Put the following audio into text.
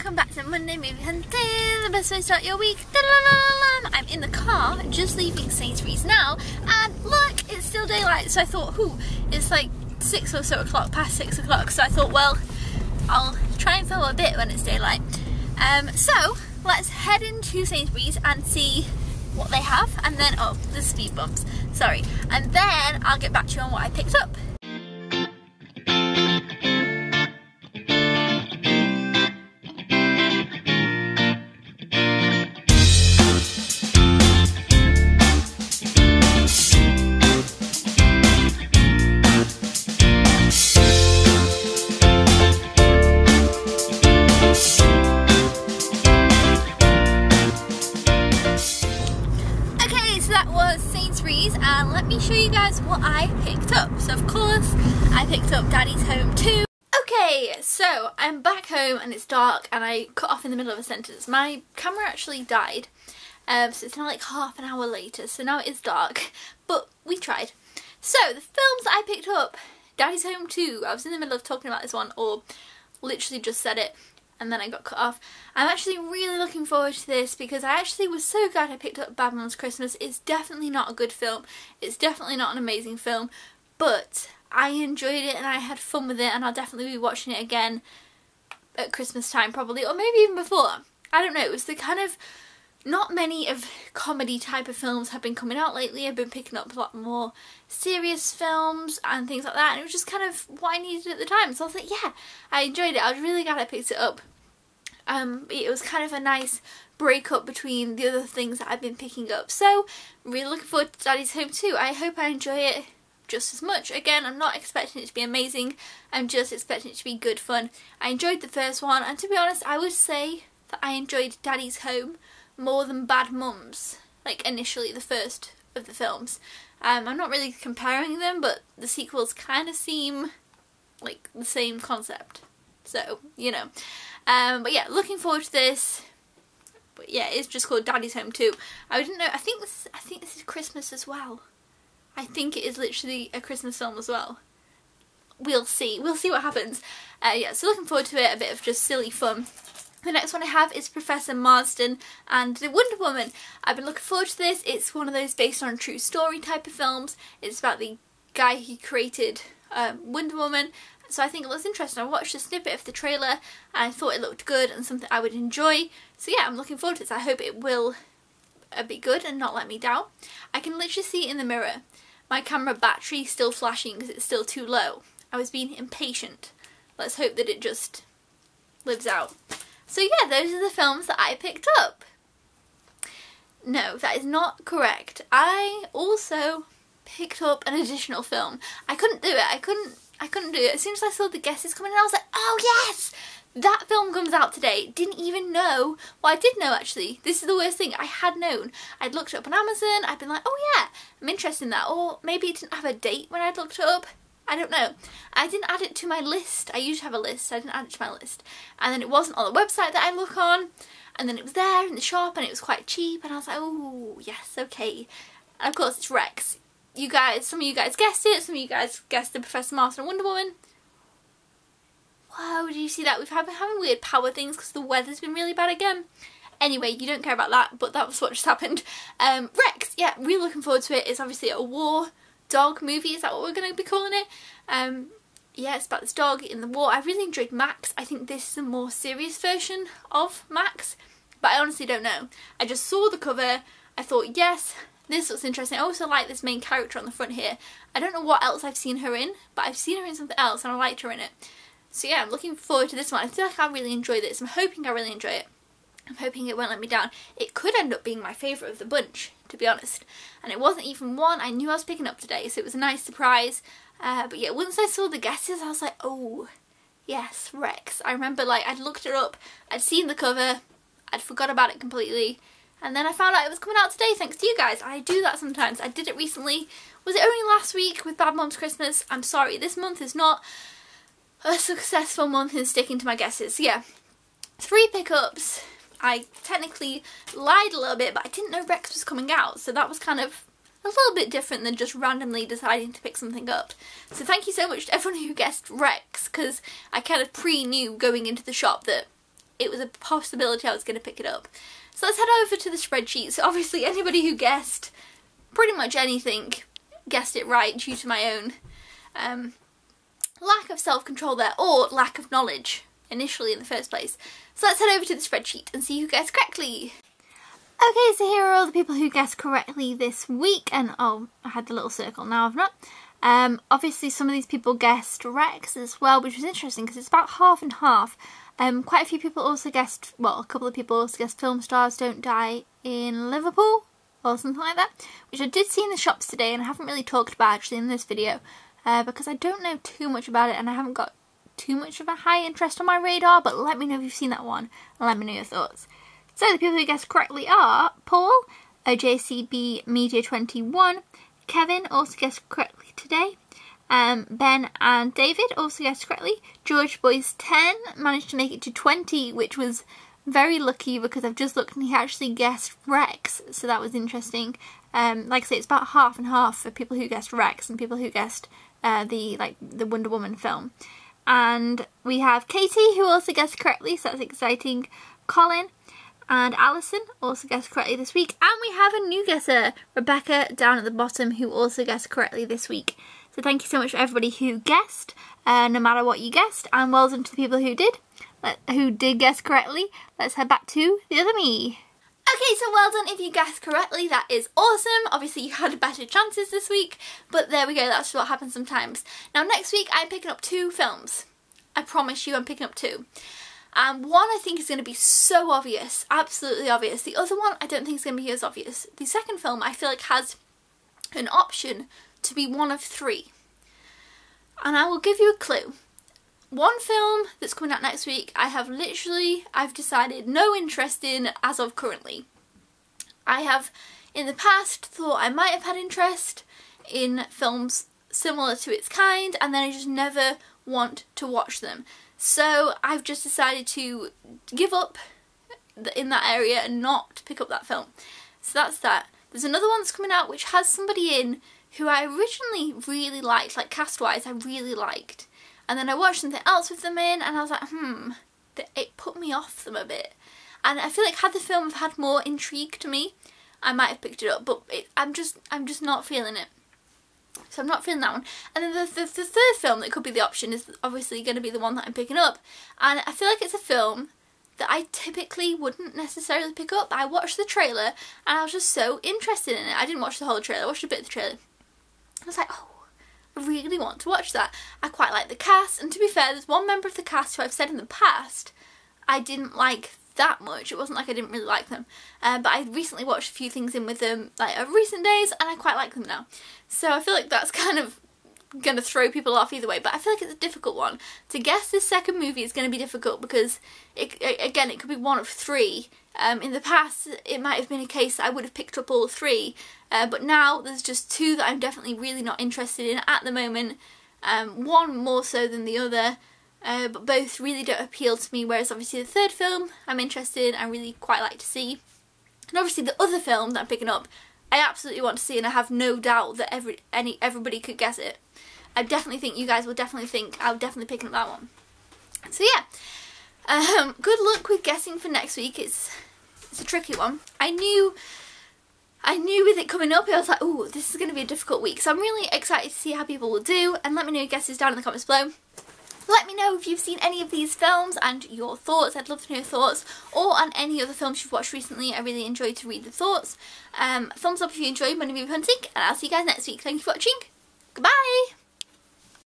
welcome back to Monday Movie Hunting, the best way to start your week. I'm in the car, just leaving Sainsbury's now, and look, it's still daylight, so I thought, it's like 6 or so o'clock, past 6 o'clock, so I thought, well, I'll try and film a bit when it's daylight. So, let's head into Sainsbury's and see what they have, and then, oh, the speed bumps, sorry, and then I'll get back to you on what I picked up. And let me show you guys what I picked up. So of course I picked up Daddy's Home 2. Okay, so I'm back home and it's dark and I cut off in the middle of a sentence. My camera actually died, so it's now like half an hour later, so now it is dark, but we tried. So the films that I picked up, Daddy's Home 2, I was in the middle of talking about this one, or literally just said it and then I got cut off. I'm actually really looking forward to this because I actually was so glad I picked up Bad Moms Christmas. It's definitely not a good film, it's definitely not an amazing film, but I enjoyed it and I had fun with it, and I'll definitely be watching it again at Christmas time probably, or maybe even before. I don't know, it was the kind of, not many of comedy type of films have been coming out lately. I've been picking up a lot more serious films and things like that, and it was just kind of what I needed at the time. So I was like, yeah, I enjoyed it. I was really glad I picked it up. It was kind of a nice break up between the other things that I've been picking up. So really looking forward to Daddy's Home 2. I hope I enjoy it just as much. Again, I'm not expecting it to be amazing. I'm just expecting it to be good fun. I enjoyed the first one, and to be honest, I would say that I enjoyed Daddy's Home more than Bad Mums, like initially the first of the films. I'm not really comparing them, but the sequels kind of seem like the same concept, so you know. But yeah, looking forward to this. But yeah, it's just called Daddy's Home 2. I didn't know. I think this is Christmas as well. I think it is literally a Christmas film as well. We'll see. We'll see what happens. Yeah, so looking forward to it. A bit of just silly fun. The next one I have is Professor Marston and the Wonder Woman. I've been looking forward to this. It's one of those based on a true story type of films. It's about the guy who created Wonder Woman. So I think it looks interesting. I watched a snippet of the trailer and I thought it looked good and something I would enjoy. So yeah, I'm looking forward to this. I hope it will be good and not let me down. I can literally see in the mirror my camera battery still flashing because it's still too low. I was being impatient. Let's hope that it just lives out. So yeah, those are the films that I picked up. No, that is not correct. I also picked up an additional film. I couldn't do it. I couldn't do it. As soon as I saw the guesses coming in, I was like, oh yes! That film comes out today. Didn't even know. Well, I did know actually. This is the worst thing. I had known. I'd looked it up on Amazon. I'd been like, oh yeah, I'm interested in that. Or maybe it didn't have a date when I'd looked it up. I don't know. I didn't add it to my list. I usually have a list. I didn't add it to my list. And then it wasn't on the website that I look on. And then it was there in the shop and it was quite cheap. And I was like, oh, yes, okay. And of course it's Rex. You guys, some of you guys guessed it. Some of you guys guessed the Professor Marston and Wonder Woman. Whoa, did you see that? We've been having weird power things because the weather's been really bad again. Anyway, you don't care about that, but that was what just happened. Rex, yeah, really looking forward to it. It's obviously a war dog movie, is that what we're going to be calling it? Yeah, it's about this dog in the war. I really enjoyed Max. I think this is a more serious version of Max, but I honestly don't know. I just saw the cover, I thought, yes, this looks interesting. I also like this main character on the front here. I don't know what else I've seen her in, but I've seen her in something else and I liked her in it. So yeah, I'm looking forward to this one. I feel like I really enjoy this. I'm hoping I really enjoy it. I'm hoping it won't let me down. It could end up being my favourite of the bunch, to be honest. And it wasn't even one I knew I was picking up today, so it was a nice surprise. But yeah, once I saw the guesses, I was like, oh, yes, Rex. I remember, like, I'd looked it up, I'd seen the cover, I'd forgot about it completely, and then I found out it was coming out today thanks to you guys. I do that sometimes. I did it recently. Was it only last week with Bad Moms Christmas? I'm sorry, this month is not a successful month in sticking to my guesses. So yeah, 3 pickups. I technically lied a little bit, but I didn't know Rex was coming out, so that was kind of a little bit different than just randomly deciding to pick something up. So thank you so much to everyone who guessed Rex, because I kind of pre-knew going into the shop that it was a possibility I was going to pick it up. So let's head over to the spreadsheet. So obviously anybody who guessed pretty much anything guessed it right due to my own lack of self-control there, or lack of knowledge initially in the first place. So let's head over to the spreadsheet and see who guessed correctly. Okay, so here are all the people who guessed correctly this week, and oh, I had the little circle, now I've not. Obviously some of these people guessed Rex as well, which was interesting because it's about half and half. Quite a few people also guessed, well, a couple of people also guessed Film Stars Don't Die in Liverpool, or something like that, which I did see in the shops today and I haven't really talked about actually in this video, because I don't know too much about it and I haven't got too much of a high interest on my radar, but let me know if you've seen that one and let me know your thoughts. So the people who guessed correctly are Paul, JCB Media 21, Kevin also guessed correctly today, Ben and David also guessed correctly, George Boyce 10 managed to make it to 20, which was very lucky because I've just looked and he actually guessed Rex, so that was interesting. Like I say, it's about half and half for people who guessed Rex and people who guessed the Wonder Woman film. And we have Katie who also guessed correctly, so that's exciting. Colin and Alison also guessed correctly this week, and we have a new guesser, Rebecca, down at the bottom, who also guessed correctly this week. So thank you so much for everybody who guessed, no matter what you guessed, and well done to the people who did guess correctly. Let's head back to the other me. Okay, so well done if you guessed correctly, that is awesome. Obviously you had better chances this week, but there we go, that's what happens sometimes. Now next week I'm picking up 2 films. I promise you I'm picking up 2. One I think is going to be so obvious, absolutely obvious. The other one I don't think is going to be as obvious. The second film I feel like has an option to be one of 3. And I will give you a clue. One film that's coming out next week I've decided no interest in as of currently. I have in the past thought I might have had interest in films similar to its kind, and then I just never want to watch them. So I've just decided to give up in that area and not pick up that film. So that's that. There's another one that's coming out which has somebody in who I originally really liked, like cast-wise I really liked. And then I watched something else with them in and I was like, it put me off them a bit. And I feel like had the film had more intrigue to me, I might have picked it up, but I'm just not feeling it. So I'm not feeling that one. And then the third film that could be the option is obviously going to be the one that I'm picking up. And I feel like it's a film that I typically wouldn't necessarily pick up. I watched the trailer and I was just so interested in it. I didn't watch the whole trailer, I watched a bit of the trailer. I was like, oh, I really want to watch that. I quite like the cast, and to be fair, there's one member of the cast who I've said in the past I didn't like that much. It wasn't like I didn't really like them, but I recently watched a few things in with them like of recent days and I quite like them now. So I feel like that's kind of going to throw people off either way, but I feel like it's a difficult one. To guess this second movie is going to be difficult because again it could be one of 3. In the past it might have been a case that I would have picked up all 3, but now there's just 2 that I'm definitely really not interested in at the moment. One more so than the other, but both really don't appeal to me, whereas obviously the third film I'm interested in, I really quite like to see. And obviously the other film that I'm picking up I absolutely want to see, and I have no doubt that everybody could guess it. I definitely think you guys will definitely think I'll definitely pick up that one. So yeah, good luck with guessing for next week. It's a tricky one. I knew with it coming up, I was like, oh, this is going to be a difficult week. So I'm really excited to see how people will do, and let me know your guesses down in the comments below. Let me know if you've seen any of these films and your thoughts. I'd love to know your thoughts, or on any other films you've watched recently. I really enjoyed to read the thoughts. Thumbs up if you enjoyed Money Movie Hunting, and I'll see you guys next week. Thank you for watching. Goodbye!